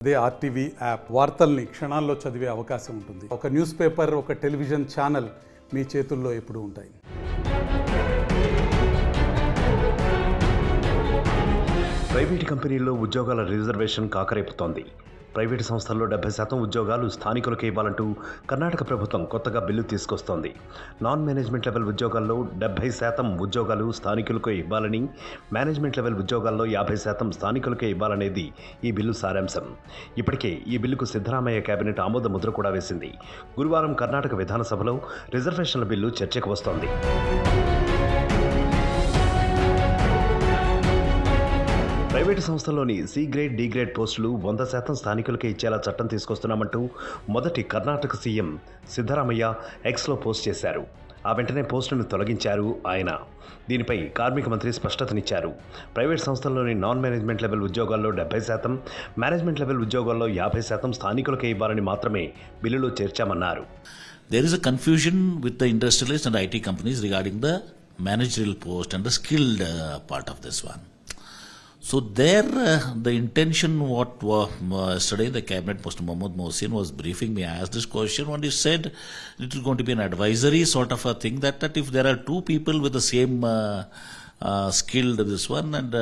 అదే RTV app వార్తల్ని క్షణాల్లో చదివే అవకాశం ఉంటుంది. ఒక న్యూస్ పేపర్, ఒక టెలివిజన్ ఛానల్ మీ చేతుల్లో ఎప్పుడూ ఉంటాయి. ప్రైవేటు కంపెనీల్లో ఉద్యోగాల రిజర్వేషన్ కాకరేపుతోంది. ప్రైవేటు సంస్థల్లో 70% ఉద్యోగాలు స్థానికులకు ఇవ్వాలంటూ కర్ణాటక ప్రభుత్వం కొత్తగా బిల్లు తీసుకొస్తోంది. నాన్ మేనేజ్మెంట్ లెవెల్ ఉద్యోగాల్లో 70% ఉద్యోగాలు స్థానికులకు ఇవ్వాలని, మేనేజ్మెంట్ లెవెల్ ఉద్యోగాల్లో 50% స్థానికులకే ఇవ్వాలనేది ఈ బిల్లు సారాంశం. ఇప్పటికే ఈ బిల్లుకు సిద్ధరామయ్య కేబినెట్ ఆమోద ముద్ర కూడా వేసింది. గురువారం కర్ణాటక విధానసభలో రిజర్వేషన్ల బిల్లు చర్చకు వస్తోంది. ప్రైవేటు సంస్థల్లోని సి గ్రేడ్, డి గ్రేడ్ పోస్టులు 100% స్థానికులకే ఇచ్చేలా చట్టం తీసుకొస్తున్నామంటూ మొదటి కర్ణాటక సీఎం సిద్ధరామయ్య ఎక్స్లో పోస్ట్ చేశారు. ఆ వెంటనే పోస్టును తొలగించారు ఆయన. దీనిపై కార్మిక మంత్రి స్పష్టతనిచ్చారు. ప్రైవేట్ సంస్థల్లోని నాన్ మేనేజ్మెంట్ లెవెల్ ఉద్యోగాల్లో 70%, మేనేజ్మెంట్ లెవెల్ ఉద్యోగాల్లో 50% స్థానికులకే ఇవ్వాలని మాత్రమే బిల్లులో చేర్చామన్నారు. There is a confusion with the industrialists and IT companies regarding the managerial post and the skilled part of this one. So there, the intention what yesterday the cabinet, Mr. Mohammad Mohsin was briefing me. I asked this question when he said it is going to be an advisory sort of a thing that if there are two people with the same skilled this one and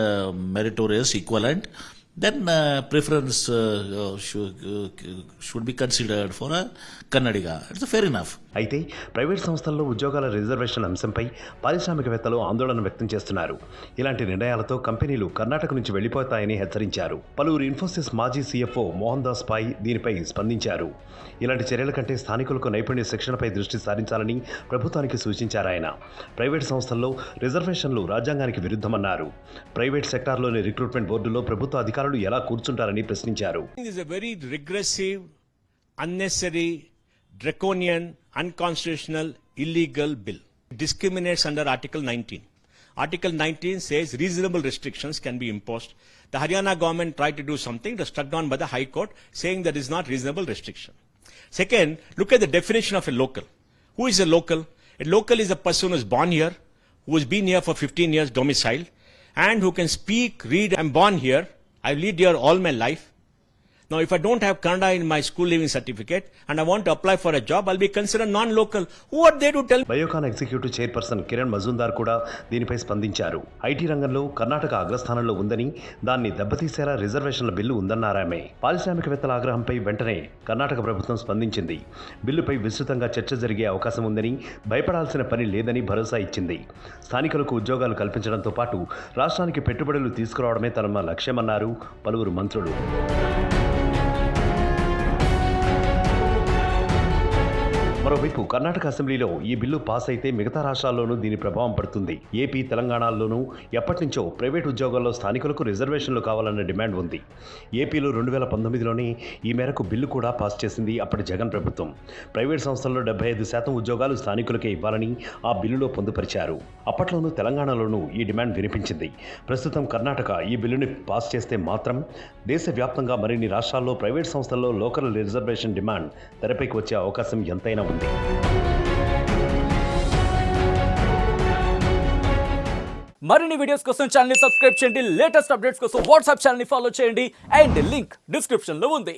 meritorious equivalent, then preference should be considered for a Kannadiga. It's fair enough. అయితే private సంస్థల్లో ఉద్యోగాల reservation అంశంపై పారిశ్రామికవేత్తలు ఆందోళన వ్యక్తం చేస్తున్నారు. ఇలాంటి నిర్ణయాలతో కంపెనీలు కర్ణాటక నుంచి వెళ్లిపోతాయని హెచ్చరించారు. పలువురు ఇన్ఫోసిస్ మాజీ సీఎఫ్ఓ మోహన్ దాస్ పై దీనిపై స్పందించారు. ఇలాంటి చర్యల కంటే స్థానికులకు నైపుణ్య శిక్షణపై దృష్టి సారించాలని ప్రభుత్వానికి సూచించారు ఆయన. ప్రైవేట్ సంస్థల్లో రిజర్వేషన్లు రాజ్యాంగానికి విరుద్ధమన్నారు. ప్రైవేట్ సెక్టార్లోని రిక్రూట్మెంట్ బోర్డులో ప్రభుత్వ అధికారులు ఎలా కూర్చుంటారని ప్రశ్నించారు. Unnecessary, draconian, unconstitutional, illegal bill. It discriminates under Article 19. Article 19 says reasonable restrictions can be imposed. The Haryana government tried to do something, it was struck down by the High Court, saying that is not reasonable restriction. Second, look at the definition of a local. Who is a local? A local is a person who is born here, who has been here for 15 years domiciled, and who can speak, read. I'm born here, I've lived here all my life. Now, if I don't have Kannada in my school leaving certificate and I want to apply for a job, I'll be considered non-local. Who are they to tell me? Biocon executive chairperson Kiran Majumdar కూడా దీనిపై స్పందించారు. IT రంగంలో కర్ణాటక అగ్రస్థానంలో ఉందని, దాన్ని దెబ్బతీసేలా రిజర్వేషన్ల bill ఉందన్నారామె. పారిశ్రామికవేత్తల ఆగ్రహంపై వెంటనే కర్ణాటక ప్రభుత్వం స్పందించింది. బిల్లుపై విస్తృతంగా చర్చ జరిగే అవకాశం ఉందని, భయపడాల్సిన పని లేదని భరోసా ఇచ్చింది. స్థానికులకు ఉద్యోగాలు కల్పించడంతో పాటు రాష్ట్రానికి పెట్టుబడులు తీసుకురావడమే తమ లక్ష్యమన్నారు పలువురు మంత్రులు. మరోవైపు కర్ణాటక అసెంబ్లీలో ఈ బిల్లు పాస్ అయితే మిగతా రాష్ట్రాల్లోనూ దీని ప్రభావం పడుతుంది. ఏపీ, తెలంగాణలోనూ ఎప్పటి నుంచో ప్రైవేట్ ఉద్యోగాల్లో స్థానికులకు రిజర్వేషన్లు కావాలన్న డిమాండ్ ఉంది. ఏపీలో 2019లోనే ఈ మేరకు బిల్లు కూడా పాస్ చేసింది అప్పటి జగన్ ప్రభుత్వం. ప్రైవేట్ సంస్థల్లో 75% ఉద్యోగాలు స్థానికులకే ఇవ్వాలని ఆ బిల్లులో పొందుపరిచారు. అప్పట్లోనూ తెలంగాణలోనూ ఈ డిమాండ్ వినిపించింది. ప్రస్తుతం కర్ణాటక ఈ బిల్లుని పాస్ చేస్తే మాత్రం దేశవ్యాప్తంగా మరిన్ని రాష్ట్రాల్లో ప్రైవేట్ సంస్థల్లో లోకల్ రిజర్వేషన్ డిమాండ్ తెరపైకి వచ్చే అవకాశం ఎంతైనా ఉంది. మరిన్ని వీడియోస్ కోసం ఛానల్ ని సబ్స్క్రైబ్ చేయండి. లేటెస్ట్ అప్డేట్స్ కోసం వాట్సాప్ ఛానల్ ని ఫాలో చేయండి. అండ్ లింక్ డిస్క్రిప్షన్ లో ఉంది.